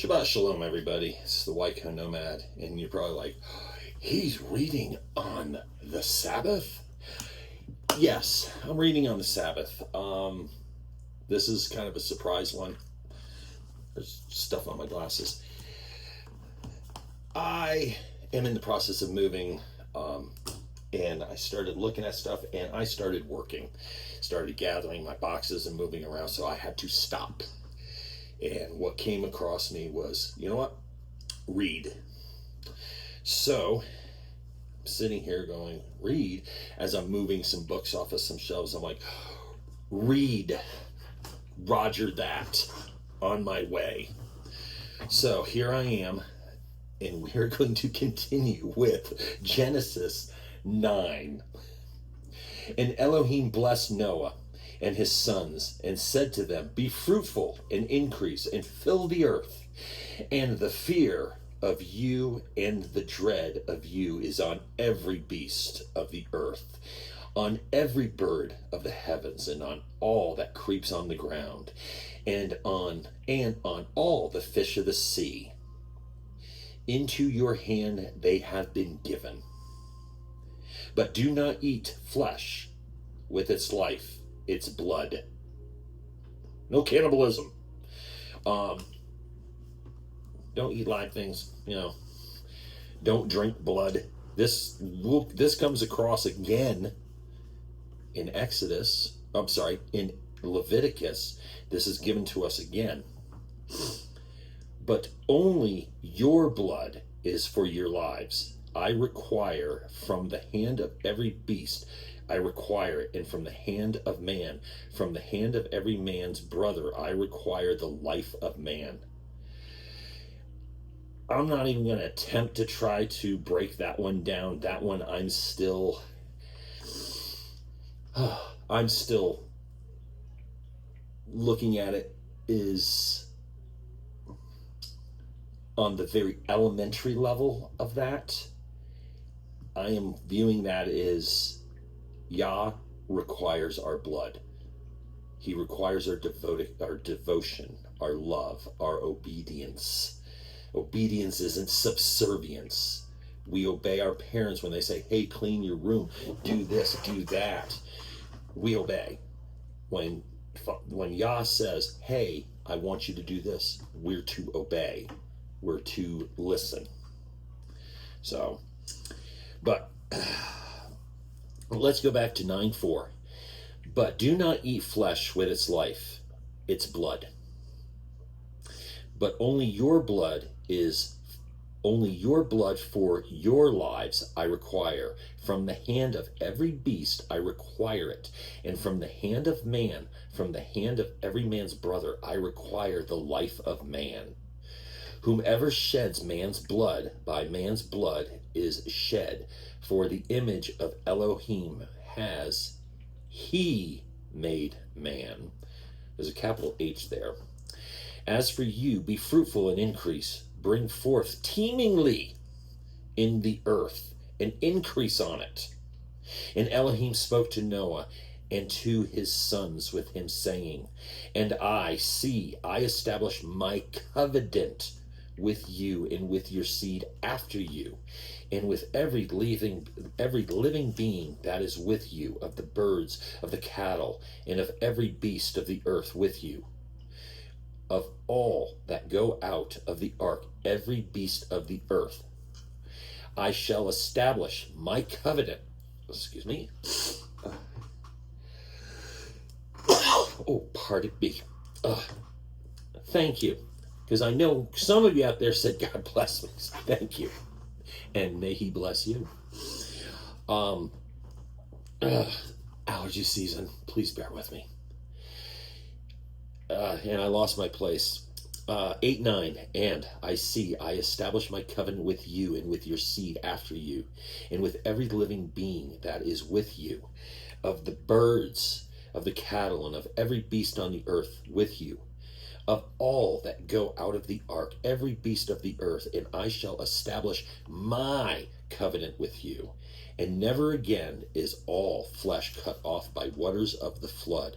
Shabbat Shalom, everybody. It's the Waiko Nomad, and you're probably like, he's reading on the Sabbath? Yes, I'm reading on the Sabbath. This is kind of a surprise one. There's stuff on my glasses. I am in the process of moving, and I started looking at stuff, and I started working. Started gathering my boxes and moving around, so I had to stop. And what came across me was, you know what? Read. So, I'm sitting here going, read. As I'm moving some books off of some shelves, I'm like, read. Roger that. On my way. So, here I am. And we're going to continue with Genesis 9. And Elohim blessed Noah and his sons, and said to them, be fruitful and increase, and fill the earth. And the fear of you and the dread of you is on every beast of the earth, on every bird of the heavens, and on all that creeps on the ground, and on all the fish of the sea. Into your hand they have been given. But do not eat flesh with its life, its blood. No cannibalism. Don't eat live things, Don't drink blood. This comes across again in Exodus. I'm sorry, in Leviticus. This is given to us again. But only your blood is for your lives. I require from the hand of every beast, I require it, and from the hand of man, from the hand of every man's brother, I require the life of man. I'm not even going to attempt to try to break that one down. That one I'm still looking at it is on the very elementary level of that. I am viewing that as Yah requires our blood. He requires our devotion, our love, our obedience. Obedience isn't subservience. We obey our parents when they say, hey, clean your room, do this, do that. We obey. When Yah says, hey, I want you to do this, we're to obey. We're to listen. So, but let's go back to 9:4. But do not eat flesh with its life, its blood. But only your blood for your lives I require. From the hand of every beast I require it. And from the hand of man, from the hand of every man's brother, I require the life of man. Whomever sheds man's blood, by man's blood is shed. For the image of Elohim has he made man. There's a capital H there. As for you, be fruitful and increase. Bring forth teemingly in the earth and increase on it. And Elohim spoke to Noah and to his sons with him, saying, and I establish my covenant with you and with your seed after you, and with every living being that is with you, of the birds, of the cattle, and of every beast of the earth with you, of all that go out of the ark, every beast of the earth. I shall establish my covenant. Excuse me. Oh, pardon me. Thank you. Because I know some of you out there said, God bless me. So thank you. And may he bless you. Allergy season. Please bear with me. And I lost my place. 8:9. And I establish my covenant with you and with your seed after you, and with every living being that is with you, of the birds, of the cattle, and of every beast on the earth with you, of all that go out of the ark, every beast of the earth, and I shall establish my covenant with you. And never again is all flesh cut off by waters of the flood.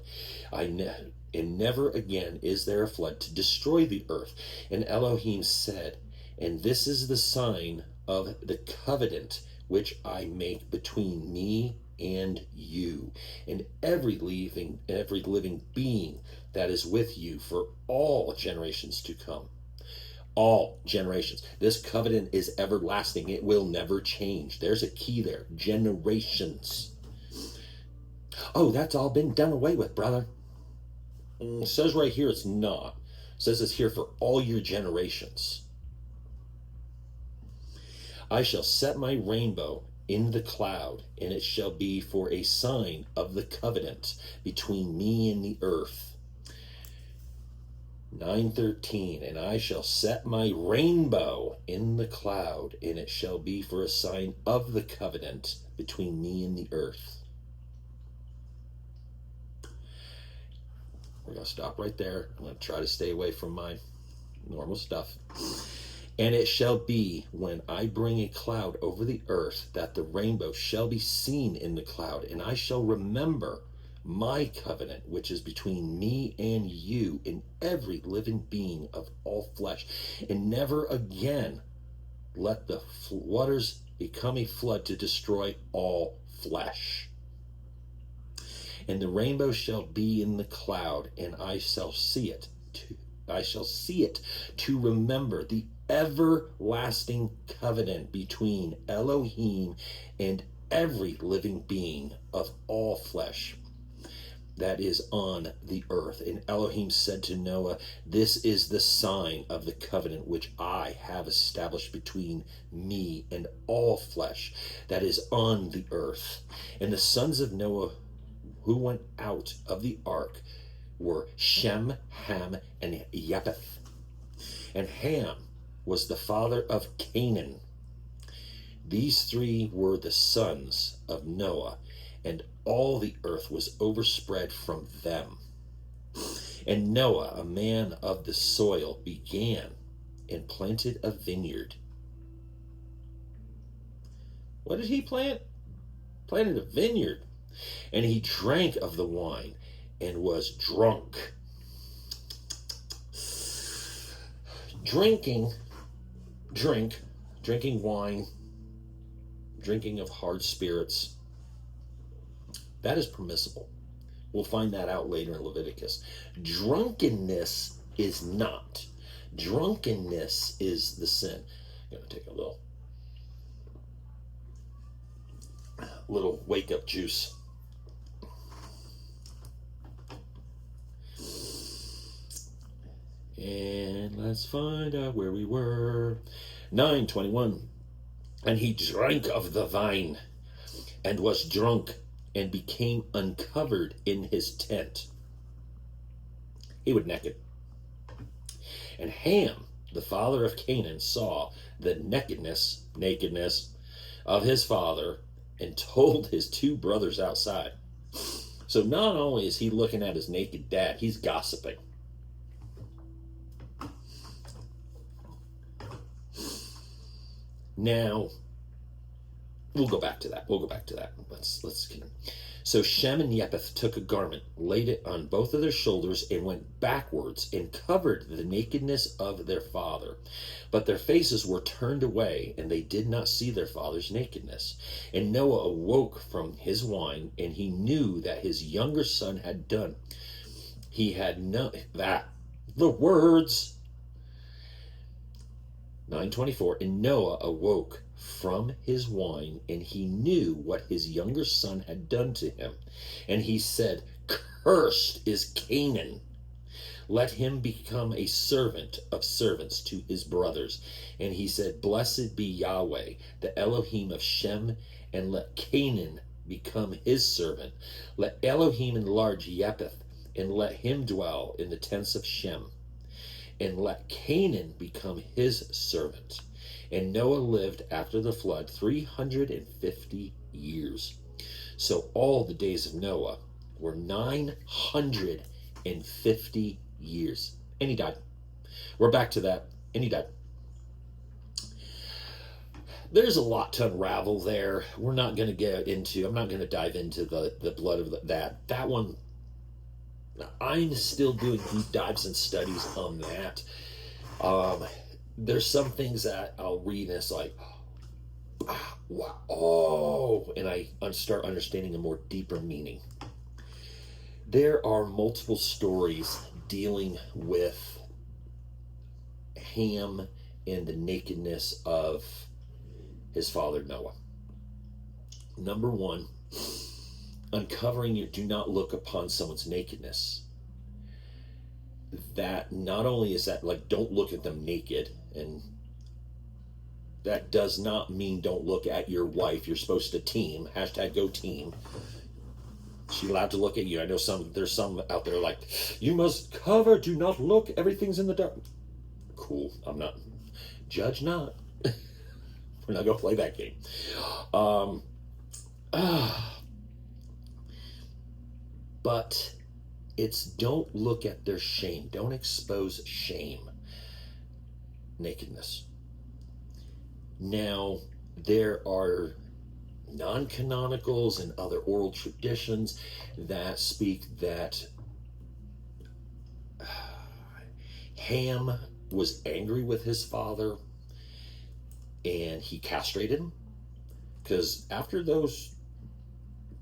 and never again is there a flood to destroy the earth. And Elohim said, and this is the sign of the covenant which I make between me and you, and every living being that is with you for all generations to come. All generations. This covenant is everlasting. It will never change. There's a key there. Generations. Oh, that's all been done away with, brother. It says right here it's not. It says it's here for all your generations. I shall set my rainbow in the cloud, and it shall be for a sign of the covenant between me and the earth. 9:13, and I shall set my rainbow in the cloud, and it shall be for a sign of the covenant between me and the earth. We're going to stop right there. I'm going to try to stay away from my normal stuff. And it shall be when I bring a cloud over the earth that the rainbow shall be seen in the cloud, and I shall remember my covenant, which is between me and you and every living being of all flesh, and never again let the waters become a flood to destroy all flesh. And the rainbow shall be in the cloud, and I shall see it to remember the everlasting covenant between Elohim and every living being of all flesh that is on the earth. And Elohim said to Noah, this is the sign of the covenant which I have established between me and all flesh that is on the earth. And the sons of Noah who went out of the ark were Shem, Ham, and Japheth. And Ham was the father of Canaan. These three were the sons of Noah, and all the earth was overspread from them. And Noah, a man of the soil, began and planted a vineyard. What did he plant? Planted a vineyard. And he drank of the wine and was drunk. Drinking wine, drinking of hard spirits, that is permissible. We'll find that out later in Leviticus. Drunkenness is not. Drunkenness is the sin. I'm going to take a little wake-up juice. And let's find out where we were. 9:21. And he drank of the wine and was drunk and became uncovered in his tent. He was naked. And Ham, the father of Canaan, saw the nakedness of his father and told his two brothers outside. So not only is he looking at his naked dad, he's gossiping. Now, we'll go back to that. Let's get in. So Shem and Japheth took a garment, laid it on both of their shoulders, and went backwards and covered the nakedness of their father. But their faces were turned away, and they did not see their father's nakedness. And Noah awoke from his wine, and he knew that his younger son had done. He had the words. 9:24, and Noah awoke from his wine, and he knew what his younger son had done to him. And he said, cursed is Canaan. Let him become a servant of servants to his brothers. And he said, blessed be Yahweh, the Elohim of Shem, and let Canaan become his servant. Let Elohim enlarge Japheth, and let him dwell in the tents of Shem. And let Canaan become his servant. And Noah lived after the flood 350 years. So all the days of Noah were 950 years. And he died. We're back to that. And he died. There's a lot to unravel there. I'm not going to dive into the blood of that. That one, Now, I'm still doing deep dives and studies on that. There's some things that I'll read and it's like, wow, oh, and I start understanding a more deeper meaning. There are multiple stories dealing with Ham and the nakedness of his father Noah. Number one, uncovering your, do not look upon someone's nakedness. That not only is that like, don't look at them naked, and that does not mean don't look at your wife. You're supposed to team, hashtag go team. She's allowed to look at you. I know there's some out there like, you must cover, do not look, everything's in the dark. Cool, I'm not, judge not. We're not gonna play that game. But it's don't look at their shame. Don't expose shame. Nakedness. Now, there are non-canonicals and other oral traditions that speak that Ham was angry with his father and he castrated him, because after those,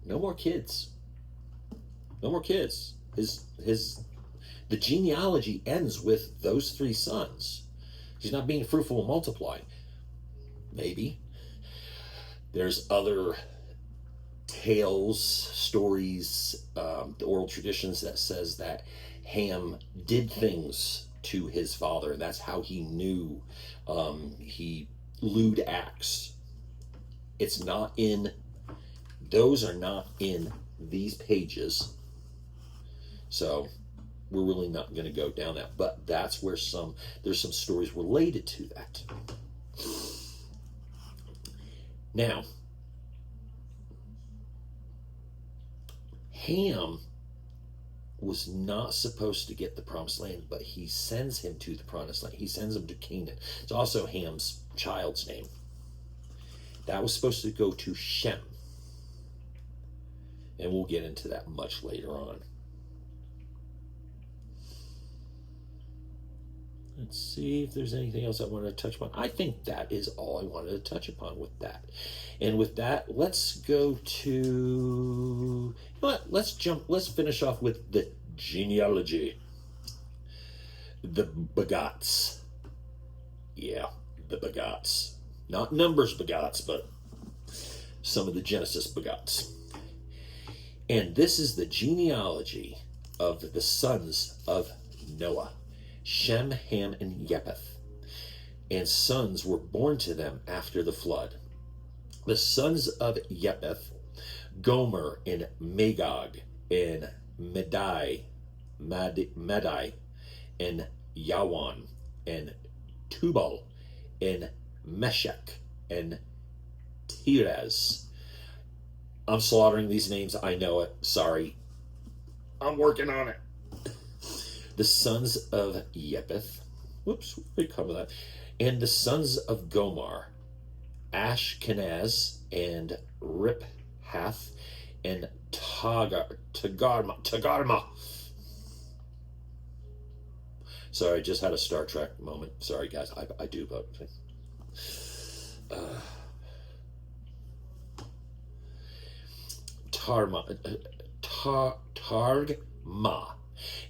no more kids. No more kids. The genealogy ends with those 3 sons. He's not being fruitful and multiplying. Maybe. There's other tales, stories, the oral traditions that says that Ham did things to his father, and that's how he knew. He lewd acts. It's not in, those are not in these pages. So we're really not going to go down that, but that's where there's some stories related to that. Now, Ham was not supposed to get the promised land, but he sends him to the promised land. He sends him to Canaan. It's also Ham's child's name. That was supposed to go to Shem. And we'll get into that much later on. Let's see if there's anything else I wanted to touch upon. I think that is all I wanted to touch upon with that. And with that, let's go to, you know what, let's finish off with the genealogy. The begots. Yeah, the begots. Not Numbers begots, but some of the Genesis begots. And this is the genealogy of the sons of Noah. Shem, Ham, and Japheth. And sons were born to them after the flood. The sons of Japheth, Gomer, and Magog, and Madai, and Yawan, and Tubal, and Meshach, and Tiras. I'm slaughtering these names, I know it. Sorry. I'm working on it. The sons of Japheth, whoops, we cover that. And the sons of Gomer, Ashkenaz, and Riphath, and Tagarma. Sorry, I just had a Star Trek moment. Sorry, guys, I do, but Targma.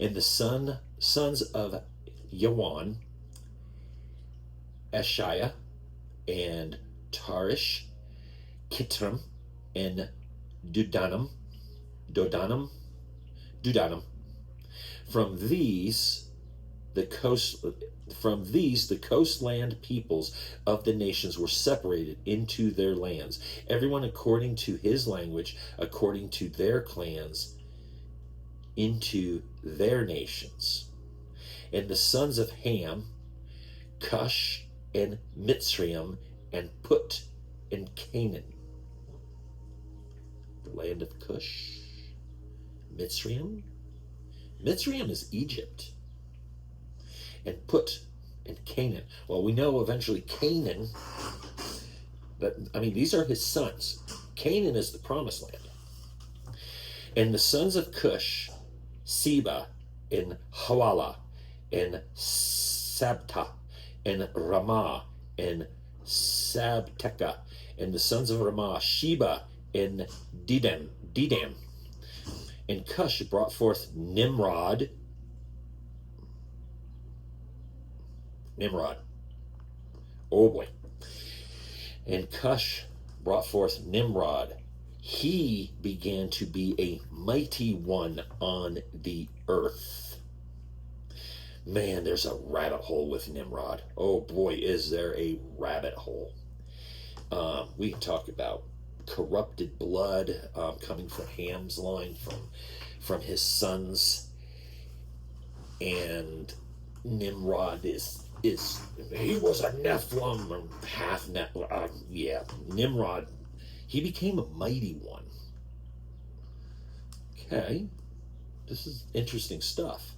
And the sons of Yawan, Ashiah, and Tarish, Kitram, and Dudanum. From these the coastland peoples of the nations were separated into their lands, everyone according to his language, according to their clans, into their nations. And the sons of Ham, Cush, and Mitzrayim, and Put, and Canaan. The land of Cush. Mitzrayim is Egypt. And Put, and Canaan. Well, we know eventually Canaan, but I mean, these are his sons. Canaan is the promised land. And the sons of Cush, Seba, in Hawala, in Sabta, in Ramah, in Sabteka, and the sons of Ramah, Sheba, in Dedam. And Cush brought forth Nimrod. Oh boy. And Cush brought forth Nimrod. He began to be a mighty one on the earth. Man, there's a rabbit hole with Nimrod. Oh boy, is there a rabbit hole. We can talk about corrupted blood coming from Ham's line, from his sons. And Nimrod is he was a Nephilim, or half Nephilim. Nimrod, he became a mighty one. Okay, this is interesting stuff.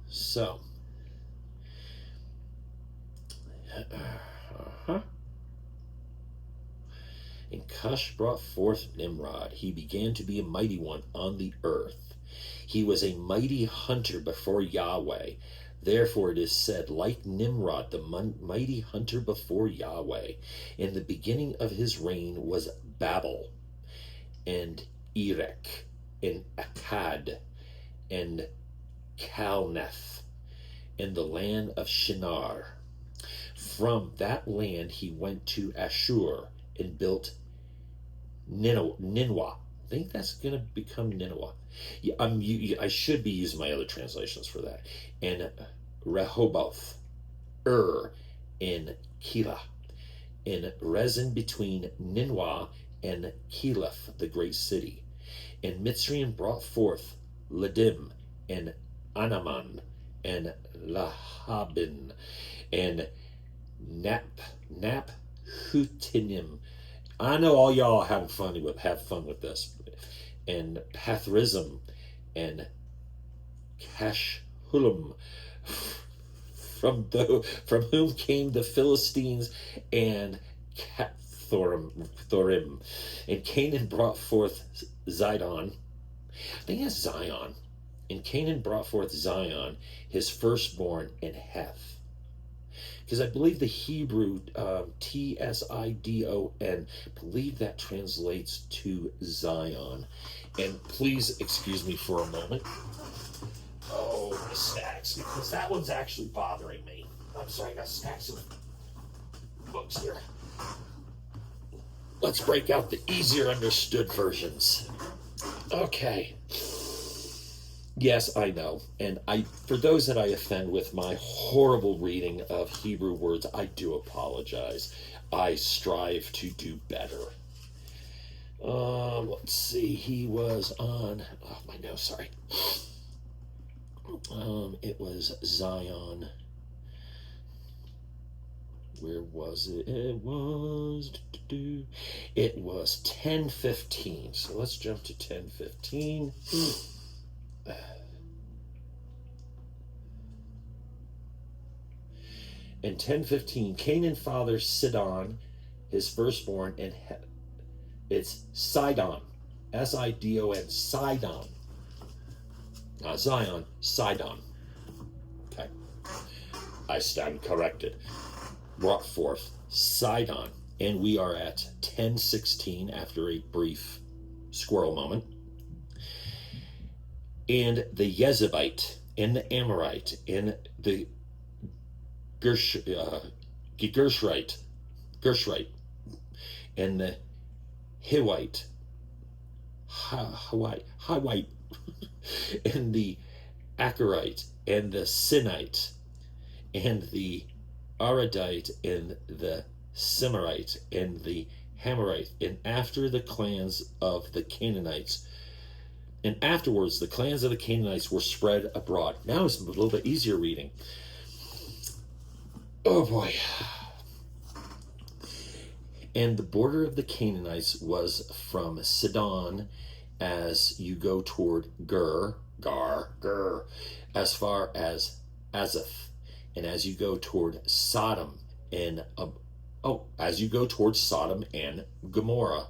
So, and Cush brought forth Nimrod. He began to be a mighty one on the earth. He was a mighty hunter before Yahweh. Therefore it is said, like Nimrod, the mighty hunter before Yahweh. In the beginning of his reign was Babel, and Erech, and Akkad, and Calneth, in the land of Shinar. From that land he went to Ashur and built Nineveh. I think that's going to become Nineveh. Yeah, I should be using my other translations for that. And Rehoboth, in Keilah, in Rezin between Nineveh and Keilah, the great city. And Mitzrayim brought forth Ladim, and Anaman, and Lahabin, and Naphutinim. I know all y'all have fun with this. And Pathrizim, and Cashhulam, from whom came the Philistines, and Thorim. And Canaan brought forth Zidon. I think it's Zion. And Canaan brought forth Zion, his firstborn, and Heth. Because I believe the Hebrew Tsidon, believe that translates to Zion. And please excuse me for a moment. Oh, the stacks, because that one's actually bothering me. I'm sorry, I got stacks of books here. Let's break out the easier understood versions. Okay. Yes, I know. And for those that I offend with my horrible reading of Hebrew words, I do apologize. I strive to do better. Let's see. He was on, my nose, sorry. It was Zion. Where was it? It was 10:15. So let's jump to 10:15. In 10:15, Canaan fathers Sidon, his firstborn, and it's Sidon, Sidon, Sidon, not Zion, Sidon. Okay, I stand corrected. Brought forth Sidon, and we are at 10:16 after a brief squirrel moment. And the Jezebite, and the Amorite, and the Gershite, and the Hivite, and the Acherite, and the Sinite, and the Aradite, and the Simarite, and the Hamorite, and after the clans of the Canaanites. And afterwards, the clans of the Canaanites were spread abroad. Now it's a little bit easier reading. Oh boy. And the border of the Canaanites was from Sidon as you go toward Gur, as far as Azeph, and as you go toward Sodom and as you go towards Sodom and Gomorrah,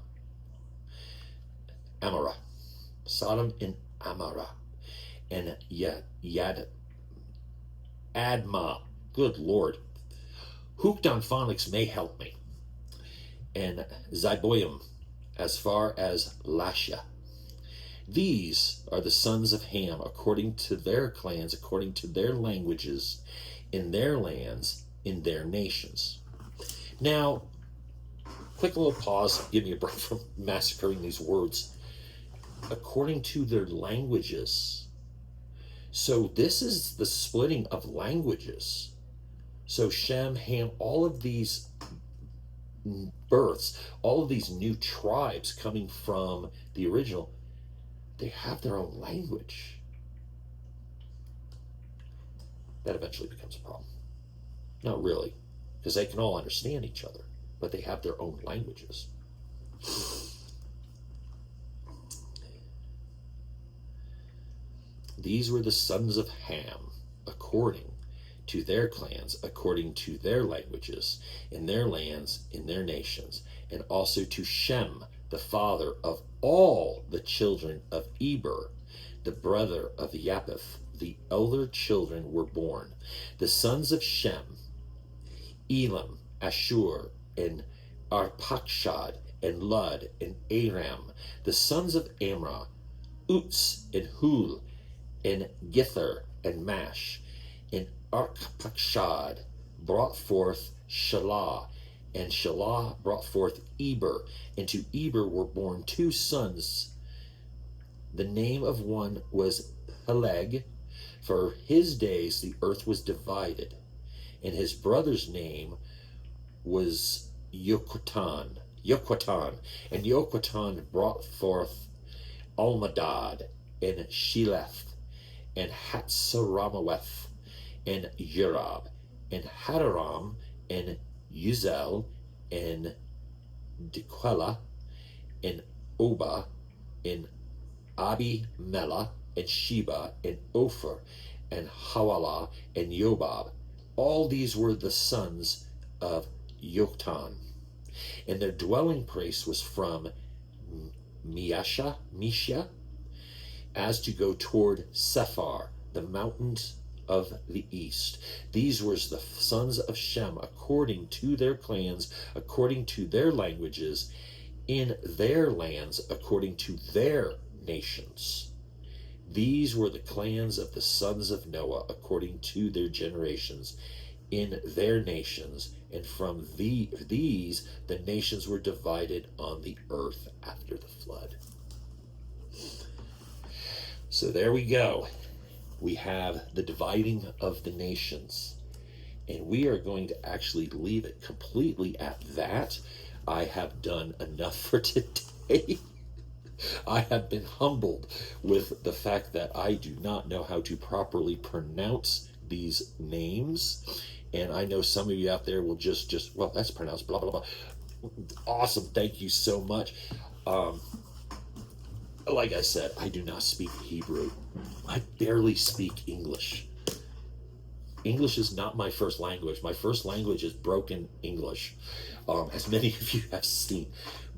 Amorah. Sodom and Amorah, and Admah. Good Lord. Hooked on phonics may help me. And Ziboim, as far as Lasha. These are the sons of Ham, according to their clans, according to their languages, in their lands, in their nations. Now, quick little pause, give me a break from massacring these words. According to their languages. So this is the splitting of languages. So Shem, Ham, all of these births, all of these new tribes coming from the original, they have their own language. That eventually becomes a problem. Not really, because they can all understand each other, but they have their own languages. These were the sons of Ham, according to their clans, according to their languages, in their lands, in their nations, and also to Shem, the father of all the children of Eber, the brother of Japheth. The elder children were born. The sons of Shem, Elam, Ashur, and Arpachshad, and Lud, and Aram. The sons of Amrah, Uz, and Hul, and Gither, and Mash. And Arpachshad brought forth Shelah, and Shelah brought forth Eber, and to Eber were born two sons. The name of one was Peleg, for his days the earth was divided, and his brother's name was Yoquatan, and Yoquatan brought forth Almadad, and Sheleth, and Hatzaramaweth, and Yerab, and Hadaram, and Uzel, and Dequela, and Oba, and Abimelech, and Sheba, and Ophir, and Hawilah, and Yobab. All these were the sons of Yoktan. And their dwelling place was from Misha, as to go toward Sephar, the mountains of the east. These were the sons of Shem, according to their clans, according to their languages, in their lands, according to their nations. These were the clans of the sons of Noah, according to their generations, in their nations, and from these the nations were divided on the earth after the flood. So there we go. We have the dividing of the nations, and we are going to actually leave it completely at that. I have done enough for today. I have been humbled with the fact that I do not know how to properly pronounce these names, and I know some of you out there will just well, that's pronounced blah blah blah. Awesome, thank you so much. Like I said, I do not speak Hebrew. I barely speak English. English is not my first language. My first language is broken English, as many of you have seen.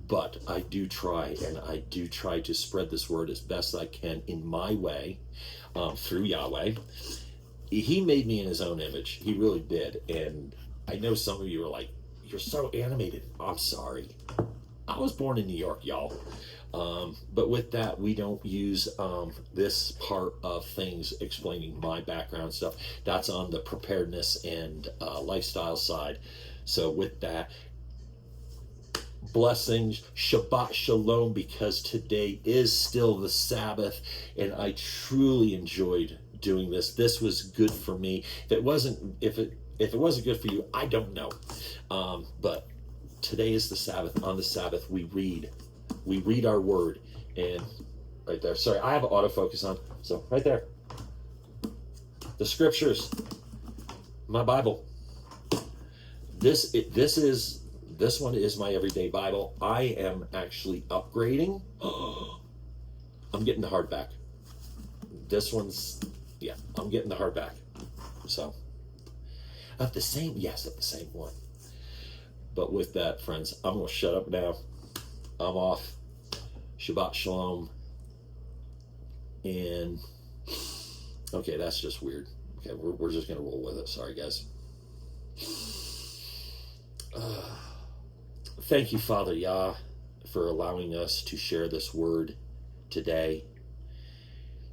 But I do try, and I do try to spread this word as best I can in my way, through Yahweh. He made me in his own image. He really did. And I know some of you are like, you're so animated. I'm sorry. I was born in New York, y'all. But with that, we don't use this part of things explaining my background stuff. That's on the preparedness and lifestyle side. So with that, blessings, Shabbat Shalom, because today is still the Sabbath, and I truly enjoyed doing this. This was good for me. If it wasn't good for you, I don't know. But today is the Sabbath. On the Sabbath, we read our word. And right there, sorry, I have autofocus on, so right there, the scriptures, my Bible. This one is my everyday Bible. I am actually upgrading. I'm getting the hardback. This one's, yeah, I'm getting the hardback. So of the same one. But with that, friends, I'm gonna shut up now. I'm off. Shabbat Shalom. And okay, that's just weird. Okay, we're just gonna roll with it. Sorry, guys. Thank you, Father Yah, for allowing us to share this word today.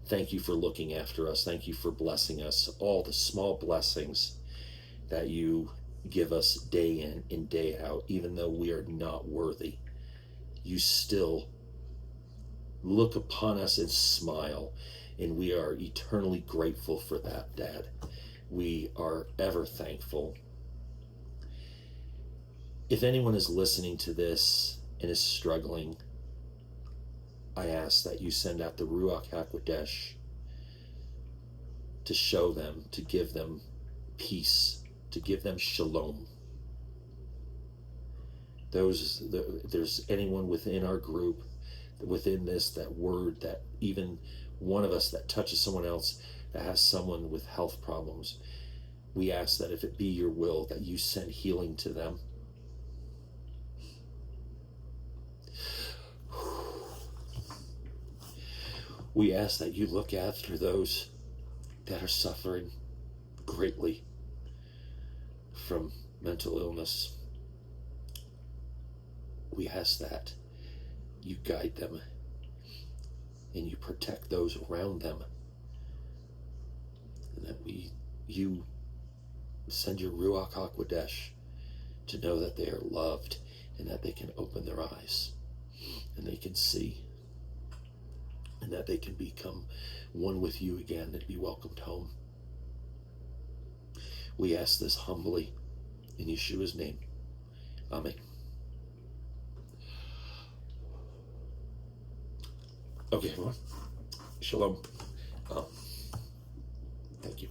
Thank you for looking after us. Thank you for blessing us. All the small blessings that you give us day in and day out, even though we are not worthy. You still look upon us and smile, and we are eternally grateful for that, Dad. We are ever thankful. If anyone is listening to this and is struggling, I ask that you send out the Ruach HaKodesh to show them, to give them peace, to give them shalom. There's anyone within our group, within this, that word, that even one of us that touches someone else, that has someone with health problems, we ask that if it be your will, that you send healing to them. We ask that you look after those that are suffering greatly from mental illness. We ask that you guide them and you protect those around them, and that you send your Ruach HaKodesh to know that they are loved and that they can open their eyes and they can see, and that they can become one with you again and be welcomed home. We ask this humbly in Yeshua's name. Amen. Okay, everyone. Shalom. Thank you.